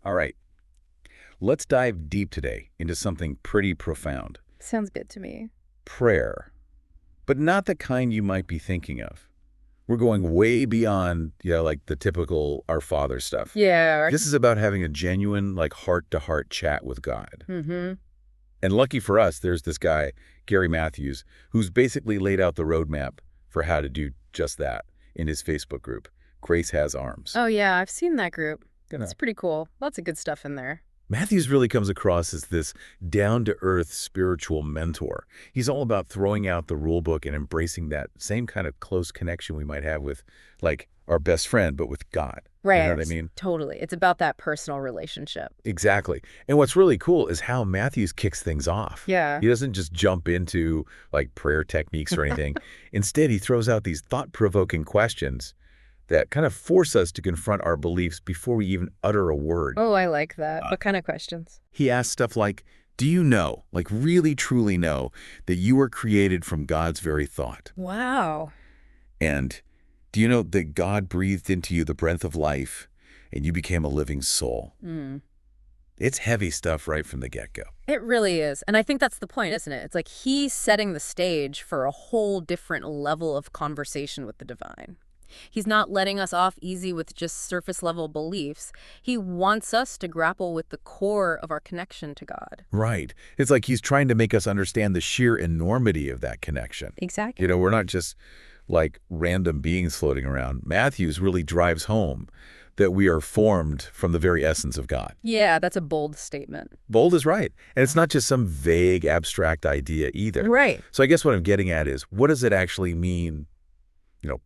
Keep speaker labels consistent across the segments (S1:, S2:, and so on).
S1: All right, let's dive deep today into something pretty profound.
S2: Sounds good to me.
S1: Prayer, but not the kind you might be thinking of. We're going way beyond, like the typical Our Father stuff.
S2: Yeah.
S1: This is about having a genuine, like, heart-to-heart chat with God.
S2: Mm-hmm.
S1: And lucky for us, there's this guy, Gary Matthews, who's basically laid out the roadmap for how to do just that in his Facebook group, Grace Has Arms.
S2: Oh, yeah, I've seen that group.
S1: You know,
S2: It's pretty cool. Lots of good stuff in there.
S1: Matthews really comes across as this down-to-earth spiritual mentor. He's all about throwing out the rule book and embracing that same kind of close connection we might have with, like, our best friend, but with God.
S2: Right.
S1: You know what I mean?
S2: Totally. It's about that personal relationship.
S1: Exactly. And what's really cool is how Matthews kicks things off.
S2: Yeah.
S1: He doesn't just jump into, like, prayer techniques or anything. Instead, he throws out these thought-provoking questions that kind of force us to confront our beliefs before we even utter a word.
S2: Oh, I like that. What kind of questions?
S1: He asks stuff like, do you know, like really truly know, that you were created from God's very thought?
S2: Wow.
S1: And do you know that God breathed into you the breath of life and you became a living soul?
S2: Mm.
S1: It's heavy stuff right from the get-go.
S2: It really is. And I think that's the point, isn't it? It's like he's setting the stage for a whole different level of conversation with the divine. He's not letting us off easy with just surface-level beliefs. He wants us to grapple with the core of our connection to God.
S1: Right. It's like he's trying to make us understand the sheer enormity of that connection.
S2: Exactly.
S1: We're not just like random beings floating around. Matthews really drives home that we are formed from the very essence of God.
S2: Yeah, that's a bold statement.
S1: Bold is right. And it's not just some vague, abstract idea either.
S2: Right.
S1: So I guess what I'm getting at is, what does it actually mean,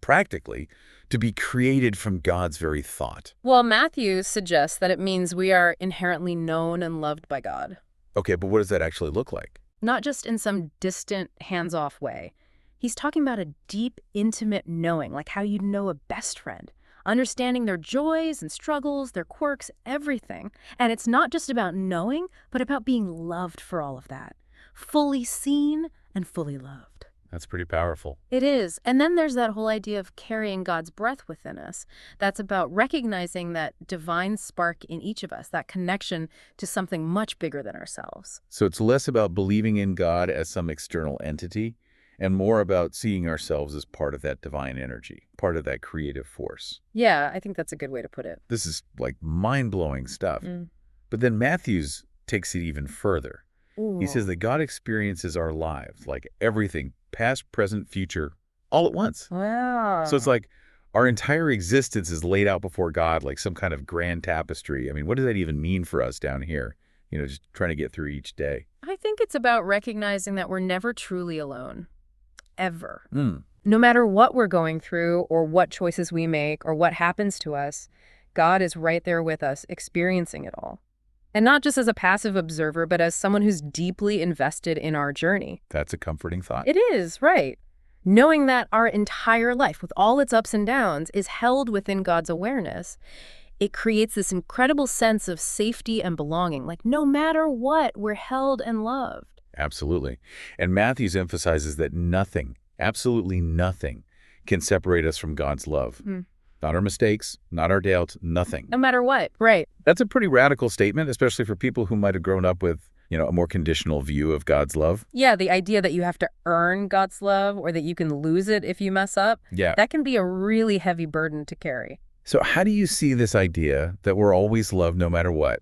S1: practically, to be created from God's very thought?
S2: Well, Matthew suggests that it means we are inherently known and loved by God.
S1: Okay, but what does that actually look like?
S2: Not just in some distant, hands-off way. He's talking about a deep, intimate knowing, like how you'd know a best friend. Understanding their joys and struggles, their quirks, everything. And it's not just about knowing, but about being loved for all of that. Fully seen and fully loved.
S1: That's pretty powerful.
S2: It is. And then there's that whole idea of carrying God's breath within us. That's about recognizing that divine spark in each of us, that connection to something much bigger than ourselves.
S1: So it's less about believing in God as some external entity and more about seeing ourselves as part of that divine energy, part of that creative force.
S2: Yeah, I think that's a good way to put it.
S1: This is like mind-blowing stuff. But then Matthews takes it even further.
S2: Ooh.
S1: He says that God experiences our lives, like everything, past, present, future, all at once.
S2: Wow.
S1: So it's like our entire existence is laid out before God like some kind of grand tapestry. I mean, what does that even mean for us down here? Just trying to get through each day.
S2: I think it's about recognizing that we're never truly alone. Ever.
S1: Mm.
S2: No matter what we're going through or what choices we make or what happens to us, God is right there with us, experiencing it all. And not just as a passive observer, but as someone who's deeply invested in our journey.
S1: That's a comforting thought.
S2: It is, right. Knowing that our entire life, with all its ups and downs, is held within God's awareness, it creates this incredible sense of safety and belonging. Like no matter what, we're held and loved.
S1: Absolutely. And Matthews emphasizes that nothing, absolutely nothing, can separate us from God's love. Not our mistakes, not our doubts, nothing.
S2: No matter what, right.
S1: That's a pretty radical statement, especially for people who might have grown up with, a more conditional view of God's love.
S2: Yeah, the idea that you have to earn God's love or that you can lose it if you mess up, that can be a really heavy burden to carry.
S1: So how do you see this idea that we're always loved no matter what?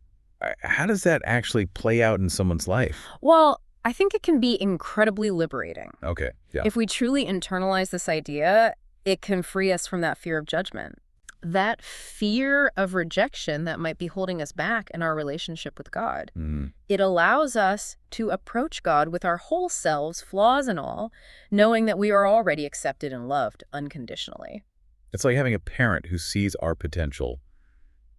S1: How does that actually play out in someone's life?
S2: Well, I think it can be incredibly liberating.
S1: Okay, yeah.
S2: If we truly internalize this idea, it can free us from that fear of judgment. That fear of rejection that might be holding us back in our relationship with God. It allows us to approach God with our whole selves, flaws and all, knowing that we are already accepted and loved unconditionally.
S1: It's like having a parent who sees our potential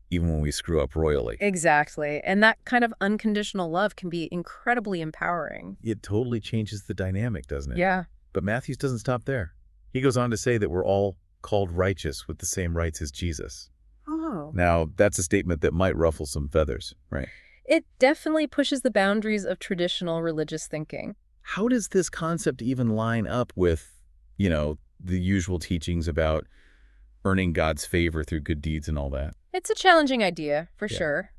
S1: even when we screw up royally.
S2: Exactly. And that kind of unconditional love can be incredibly empowering.
S1: It totally changes the dynamic, doesn't it?
S2: Yeah.
S1: But Matthews doesn't stop there. He goes on to say that we're all called righteous with the same rights as Jesus.
S2: Oh.
S1: Now, that's a statement that might ruffle some feathers, right?
S2: It definitely pushes the boundaries of traditional religious thinking.
S1: How does this concept even line up with, the usual teachings about earning God's favor through good deeds and all that?
S2: It's a challenging idea, for sure.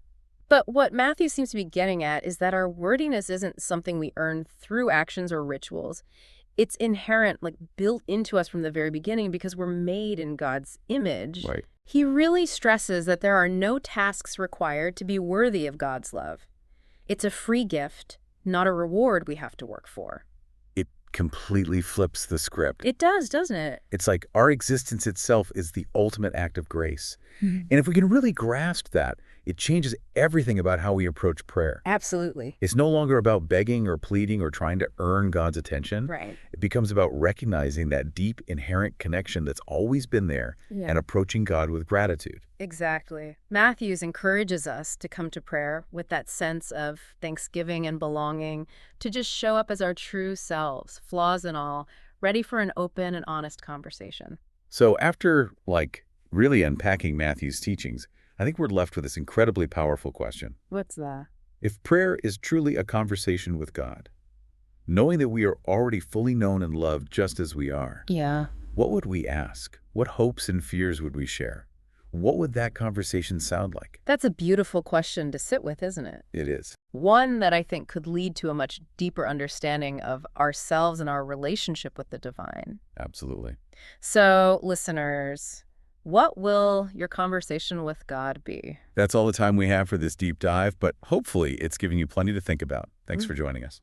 S2: But what Matthew seems to be getting at is that our worthiness isn't something we earn through actions or rituals. It's inherent, like built into us from the very beginning because we're made in God's image.
S1: Right.
S2: He really stresses that there are no tasks required to be worthy of God's love. It's a free gift, not a reward we have to work for.
S1: It completely flips the script.
S2: It does, doesn't it?
S1: It's like our existence itself is the ultimate act of grace.
S2: Mhm.
S1: And if we can really grasp that, it changes everything about how we approach prayer.
S2: Absolutely.
S1: It's no longer about begging or pleading or trying to earn God's attention.
S2: Right.
S1: It becomes about recognizing that deep, inherent connection that's always been there
S2: Yeah.
S1: and approaching God with gratitude.
S2: Exactly. Matthews encourages us to come to prayer with that sense of thanksgiving and belonging, to just show up as our true selves, flaws and all, ready for an open and honest conversation.
S1: So after, really unpacking Matthew's teachings, I think we're left with this incredibly powerful question.
S2: What's that?
S1: If prayer is truly a conversation with God, knowing that we are already fully known and loved just as we are,
S2: Yeah.
S1: what would we ask? What hopes and fears would we share? What would that conversation sound like?
S2: That's a beautiful question to sit with, isn't it?
S1: It is.
S2: One that I think could lead to a much deeper understanding of ourselves and our relationship with the divine.
S1: Absolutely.
S2: So, listeners, what will your conversation with God be?
S1: That's all the time we have for this deep dive, but hopefully it's giving you plenty to think about. Thanks for joining us.